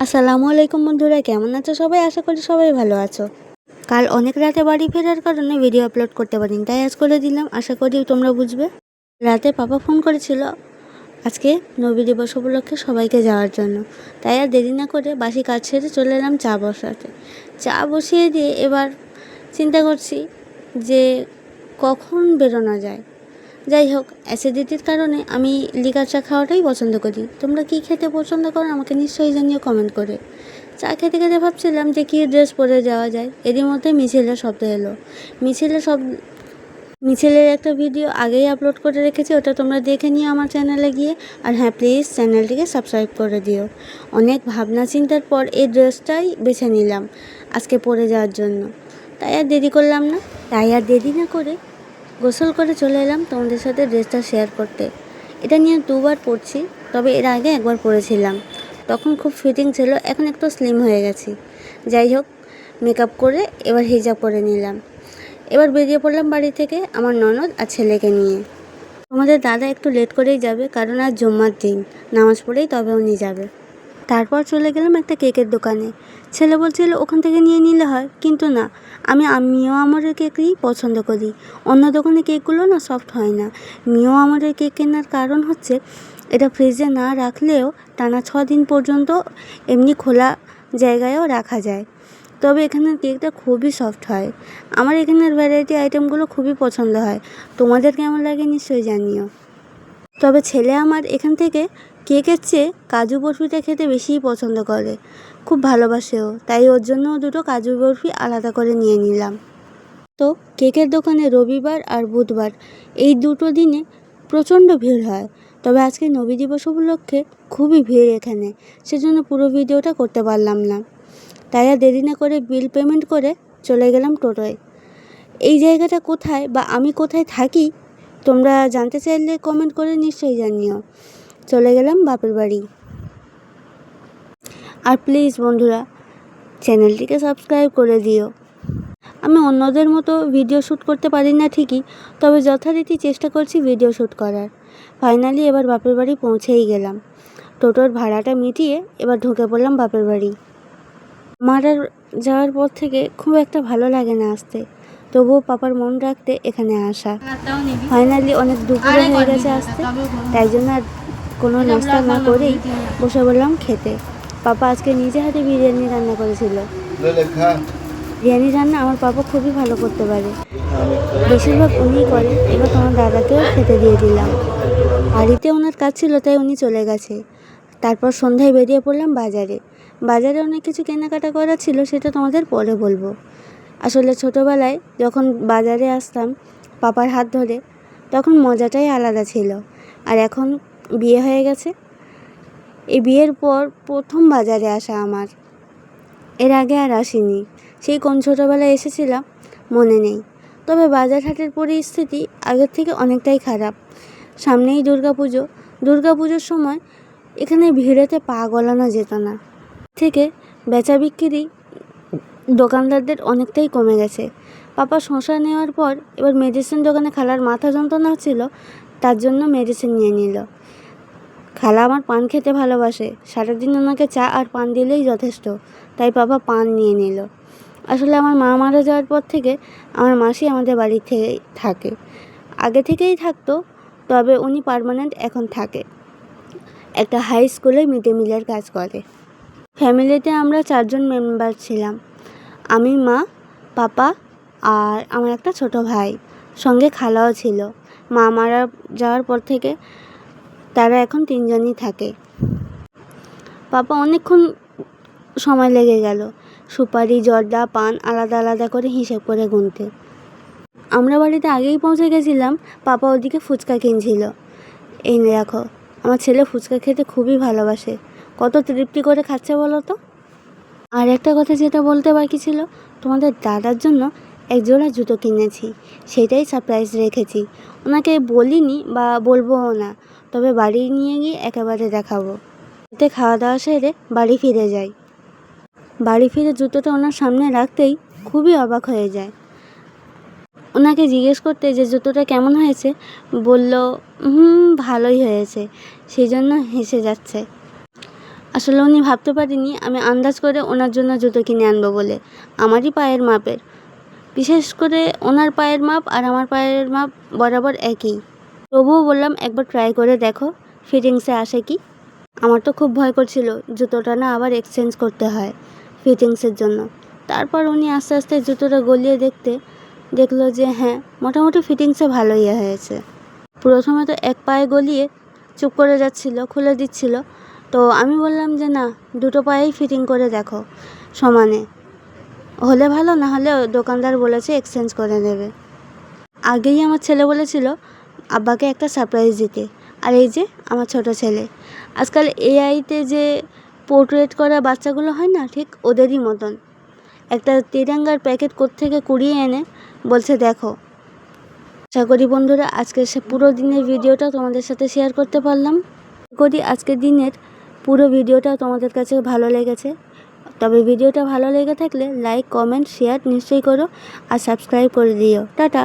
আসসালামু আলাইকুম বন্ধুরা, কেমন আছো সবাই? আশা করি সবাই ভালো আছো। কাল অনেক রাতে বাড়ি ফেরার কারণে ভিডিও আপলোড করতে পারিনি, তাই আজ করে দিলাম। আশা করি তোমরা বুঝবে। রাতে পাপা ফোন করেছিল আজকে নবী দিবস উপলক্ষে সবাইকে যাওয়ার জন্য, তাই আর দেরি না করে বাসি কাজ ছেড়ে চলে এলাম চা বসাতে। চা বসিয়ে দিয়ে এবার চিন্তা করছি যে কখন বেরোনো যায়। যাই হোক, অ্যাসিডিটির কারণে আমি লিকার চা খাওয়াটাই পছন্দ করি। তোমরা কি খেতে পছন্দ করো আমাকে নিশ্চয়ই জানিও কমেন্ট করে। চা খেতে খেতে ভাবছিলাম যে কী ড্রেস পরে যাওয়া যায়। এরই মধ্যে মিছিলের শব্দ এলো। মিছিলের একটা ভিডিও আগেই আপলোড করে রেখেছি, ওটা তোমরা দেখে নিও আমার চ্যানেলে গিয়ে। আর হ্যাঁ, প্লিজ চ্যানেলটিকে সাবস্ক্রাইব করে দিও। অনেক ভাবনা চিন্তার পর এই ড্রেসটাই বেছে নিলাম আজকে পরে যাওয়ার জন্য। তাই আর দেরি না করে গোসল করে চলে এলাম তোমাদের সাথে ড্রেসটা শেয়ার করতে। এটা নিয়ে দুবার পরছি, তবে এর আগে একবার পরেছিলাম, তখন খুব ফিটিং ছিল। এখন একটু স্লিম হয়ে গেছি। যাই হোক, মেকআপ করে এবার হিজাব পরে নিলাম। এবার বেরিয়ে পড়লাম বাড়ি থেকে আমার ননদ আর ছেলেকে নিয়ে। তোমাদের দাদা একটু লেট করেই যাবে, কারণ আজ জুম্মার দিন, নামাজ পড়েই তবে উনি যাবে। তারপর চলে গেলাম একটা কেকের দোকানে। ছেলে বলছিল ওখান থেকে নিয়ে নিলে হয়, কিন্তু না, মিও আমরের কেকই পছন্দ করি। অন্য দোকানে কেকগুলো না সফট হয় না। মিও আমরের কেক কেনার কারণ হচ্ছে এটা ফ্রিজে না রাখলেও টানা 6 দিন পর্যন্ত এমনি খোলা জায়গায়ও রাখা যায়। তবে এখানের কেকটা খুবই সফট হয়। আমার এখানের ভ্যারাইটি আইটেমগুলো খুবই পছন্দ হয়। তোমাদের কেমন লাগে নিশ্চয়ই জানিও। তবে ছেলে আমার এখান থেকে কেকের চেয়ে কাজু বরফিটা খেতে বেশিই পছন্দ করে, খুব ভালোবাসেও। তাই ওর জন্য দুটো কাজু বরফি আলাদা করে নিয়ে নিলাম। তো কেকের দোকানে রবিবার আর বুধবার এই দুটো দিনে প্রচণ্ড ভিড় হয়। তবে আজকে নবী দিবস উপলক্ষে খুবই ভিড় এখানে, সেজন্য পুরো ভিডিওটা করতে পারলাম না। তাই আর দেরি না করে বিল পেমেন্ট করে চলে গেলাম টোটোয়। এই জায়গাটা কোথায় বা আমি কোথায় থাকি তোমরা জানতে চাইলে কমেন্ট করে নিশ্চয়ই জানিও। চলে গেলাম বাপের বাড়ি। আর প্লিজ বন্ধুরা, চ্যানেলটিকে সাবস্ক্রাইব করে দিও। আমি অন্যদের মতো ভিডিও শ্যুট করতে পারি না ঠিকই, তবে যথারীতি চেষ্টা করছি ভিডিও শ্যুট করার। ফাইনালি এবার বাপের বাড়ি পৌঁছেই গেলাম। টোটোর ভাড়াটা মিটিয়ে এবার ঢুকে পড়লাম বাপের বাড়ি। আমার আর যাওয়ার পর থেকে খুব একটা ভালো লাগে না আসতে, তবুও পাপার মন রাখতে এখানে আসা। ফাইনালি অনেক দুপুরে হয়ে গেছে আসতে, তাই জন্য আর কোনো নাস্তা না করেই বসে বললাম খেতে। পাপা আজকে নিজে হাতে বিরিয়ানি রান্না করেছিল। বিরিয়ানি রান্না আমার পাপা খুবই ভালো করতে পারে, বেশিরভাগ উনিই করে। এবার তোমার দাদাকেও খেতে দিয়ে দিলাম। বাড়িতে ওনার কাজ ছিল তাই উনি চলে গেছে। তারপর সন্ধ্যায় বেরিয়ে পড়লাম বাজারে অনেক কিছু কেনাকাটা করা ছিল, সেটা তোমাদের পরে বলবো। আসলে ছোটোবেলায় যখন বাজারে আসতাম পাপার হাত ধরে, তখন মজাটাই আলাদা ছিল। আর এখন বিয়ে হয়ে গেছে, এই বিয়ের পর প্রথম বাজারে আসা আমার। এর আগে আর আসিনি। সেই কোন ছোটোবেলায় এসেছিলাম মনে নেই। তবে বাজার হাটের পরিস্থিতি আগের থেকে অনেকটাই খারাপ। সামনেই দুর্গাপুজোর সময় এখানে ভিড়েতে পা গলানো যেত না। থেকে বেচা বিক্রি দোকানদারদের অনেকটাই কমে গেছে। পাপা শসা নেওয়ার পর এবার মেডিসিন দোকানে খালার মাথা যন্ত্রণা হচ্ছিল, তার জন্য মেডিসিন নিয়ে নিল। খালা আমার পান খেতে ভালোবাসে, সারাদিন ওনাকে চা আর পান দিলেই যথেষ্ট, তাই পাপা পান নিয়ে নিল। আসলে আমার মা মারা যাওয়ার পর থেকে আমার মাসি আমাদের বাড়িতে থাকে। আগে থেকেই থাকতো, তবে উনি পার্মানেন্ট এখন থাকে। একটা হাই স্কুলে মিড ডে মিলের কাজ করে। ফ্যামিলিতে আমরা 4 জন মেম্বার ছিলাম, আমি, মা, পাপা আর আমার একটা ছোট ভাই, সঙ্গে খালাও ছিল। মা মারা যাওয়ার পর থেকে তারা এখন 3 জনই থাকে। পাপা অনেকক্ষণ সময় লেগে গেল সুপারি, জর্দা, পান আলাদা আলাদা করে হিসেব করে গুনতে। আমরা বাড়িতে আগেই পৌঁছে গেছিলাম, পাপা ওদিকে ফুচকা কিনছিল। এই দেখো, আমার ছেলে ফুচকা খেতে খুবই ভালোবাসে, কত তৃপ্তি করে খাচ্ছে বলো তো। আর একটা কথা যেটা বলতে বাকি ছিল, তোমাদের দাদার জন্য এক জোড়া জুতো কিনেছি, সেটাই সারপ্রাইজ রেখেছি। ওনাকে বলিনি বা বলবোও না, তবে বাড়ি নিয়ে গিয়ে একেবারে দেখাবো। এতে খাওয়া দাওয়া সেরে বাড়ি ফিরে যাই। বাড়ি ফিরে জুতোটা ওনার সামনে রাখতেই খুবই অবাক হয়ে যায়। ওনাকে জিজ্ঞেস করতে যে জুতোটা কেমন হয়েছে, বলল ভালোই হয়েছে, সেই জন্য হেসে যাচ্ছে। আসলে উনি ভাবতে পারেনি আমি আন্দাজ করে ওনার জন্য জুতো কিনে আনবো বলে, আমারই পায়ের মাপের। বিশেষ করে ওনার পায়ের মাপ আর আমার পায়ের মাপ বরাবর একই। তবুও বললাম একবার ট্রাই করে দেখো ফিটিংসে আসে কি। আমার তো খুব ভয় করছিল জুতোটা না আবার এক্সচেঞ্জ করতে হয় ফিটিংসের জন্য। তারপর উনি আস্তে আস্তে জুতোটা গলিয়ে দেখলো যে হ্যাঁ, মোটামুটি ফিটিংসে ভালোই হয়েছে। প্রথমে তো এক পায়ে গলিয়ে চুপ করে যাচ্ছিল, খুলে দিচ্ছিল। তো আমি বললাম যে না, দুটো পায়েই ফিটিং করে দেখো সমানে, হলে ভালো, না হলে দোকানদার বলেছে এক্সচেঞ্জ করে দেবে। আগেই আমার ছেলে বলেছিল আব্বাকে একটা সারপ্রাইজ দিতে। আর এই যে আমার ছোট ছেলে, আজকাল এআইতে যে পোর্ট্রেট করা বাচ্চাগুলো হয় না, ঠিক ওদেরই মতন একটা তিরঙ্গার প্যাকেট কোত্থেকে কুড়িয়ে এনে বলছে দেখো। আশা করি বন্ধুরা আজকের পুরো দিনের ভিডিওটা তোমাদের সাথে শেয়ার করতে পারলাম। করি আজকের দিনের পুরো ভিডিওটা তোমাদের কাছে ভালো লেগেছে। তবে ভিডিওটা ভালো লেগে থাকলে লাইক, কমেন্ট, শেয়ার নিশ্চয়ই করো আর সাবস্ক্রাইব করে দিও। টাটা।